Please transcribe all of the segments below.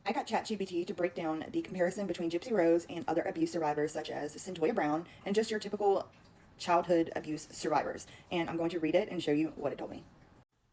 I got ChatGPT to break down the comparison between GypsyRose and other abuse survivors such as Centoya Brown and just your typical childhood abuse survivors. And I'm going to read it and show you what it told me.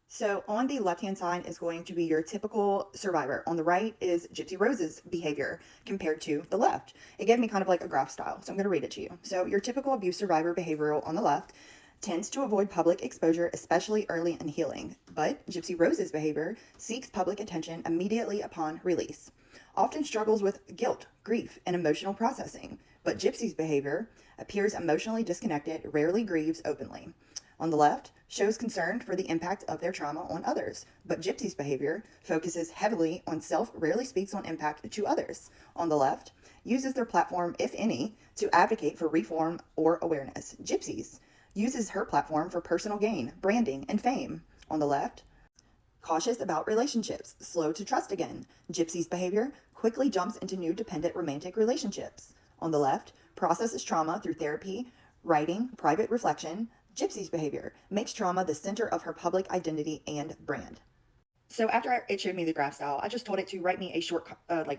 So on the left-hand side is going to be your typical survivor. On the right is GypsyRose's behavior compared to the left. It gave me kind of like a graph style, so I'm going to read it to you. So your typical abuse survivor behavioral on the left tends to avoid public exposure, especially early in healing. But GypsyRose's behavior seeks public attention immediately upon release. Often struggles with guilt, grief, and emotional processing. But Gypsy's behavior appears emotionally disconnected, rarely grieves openly. On the left, shows concern for the impact of their trauma on others, but Gypsy's behavior focuses heavily on self, rarely speaks on impact to others. On the left, uses their platform, if any, to advocate for reform or awareness. Gypsy's uses her platform for personal gain, branding, and fame. On the left, cautious about relationships, slow to trust again. Gypsy's behavior quickly jumps into new dependent romantic relationships. On the left, processes trauma through therapy, writing, private reflection. Gypsy's behavior makes trauma the center of her public identity and brand. So after it showed me the graph style, I just told it to write me a short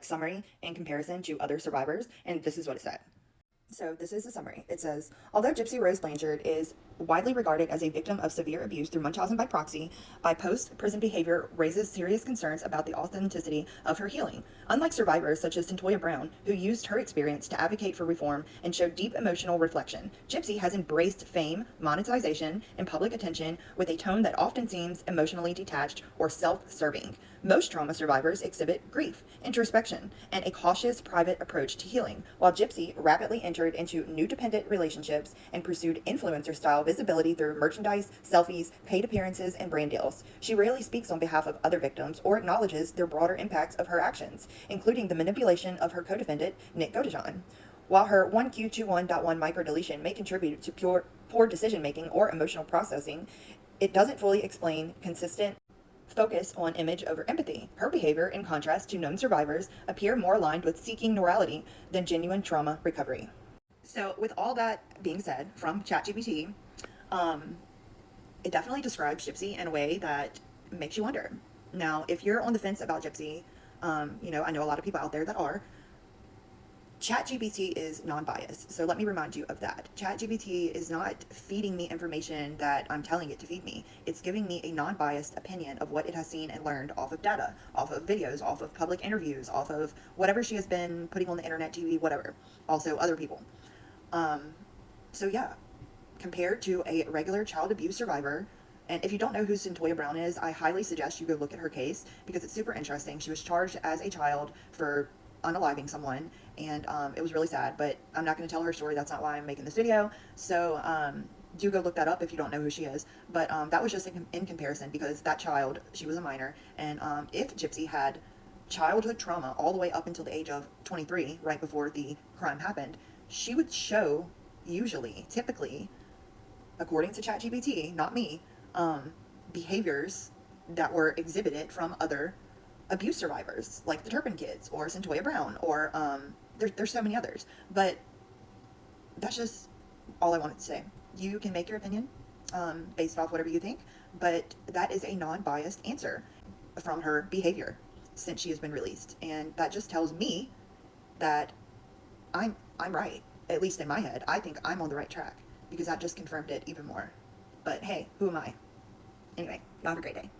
summary in comparison to other survivors, and this is what it said. So this is a summary. It says, although GypsyRose Blanchard is widely regarded as a victim of severe abuse through Munchausen by proxy, by post-prison behavior raises serious concerns about the authenticity of her healing. Unlike survivors such as Centoya Brown, who used her experience to advocate for reform and showed deep emotional reflection, Gypsy has embraced fame, monetization, and public attention with a tone that often seems emotionally detached or self-serving. Most trauma survivors exhibit grief, introspection, and a cautious, private approach to healing, while Gypsy rapidly entered into new dependent relationships and pursued influencer-style visibility through merchandise, selfies, paid appearances, and brand deals. She rarely speaks on behalf of other victims or acknowledges their broader impacts of her actions, including the manipulation of her co-defendant, Nick Godejohn. While her 1Q21.1 microdeletion may contribute to poor decision-making or emotional processing, it doesn't fully explain consistent focus on image over empathy. Her behavior, in contrast to known survivors, appear more aligned with seeking neurality than genuine trauma recovery. So with all that being said from ChatGPT, it definitely describes Gypsy in a way that makes you wonder. Now, if you're on the fence about Gypsy, I know a lot of people out there that are. ChatGPT is non-biased, so let me remind you of that. ChatGPT is not feeding me information that I'm telling it to feed me. It's giving me a non-biased opinion of what it has seen and learned off of data, off of videos, off of public interviews, off of whatever she has been putting on the internet, TV, whatever. Also, other people. So yeah, compared to a regular child abuse survivor, and if you don't know who Centoya Brown is, I highly suggest you go look at her case because it's super interesting. She was charged as a child for unaliving someone, and it was really sad, but I'm not going to tell her story. That's not why I'm making this video. So do go look that up if you don't know who she is. But that was just in comparison, because that child, she was a minor, and if Gypsy had childhood trauma all the way up until the age of 23, right before the crime happened, she would show, usually, typically, according to ChatGPT, not me, behaviors that were exhibited from other abuse survivors, like the Turpin kids or Centoya Brown, or there's so many others. But that's just all I wanted to say. You can make your opinion based off whatever you think, but that is a non-biased answer from her behavior since she has been released, and that just tells me that I'm right. At least in my head, I think I'm on the right track because that just confirmed it even more. But hey, who am I? Anyway, y'all have a great day.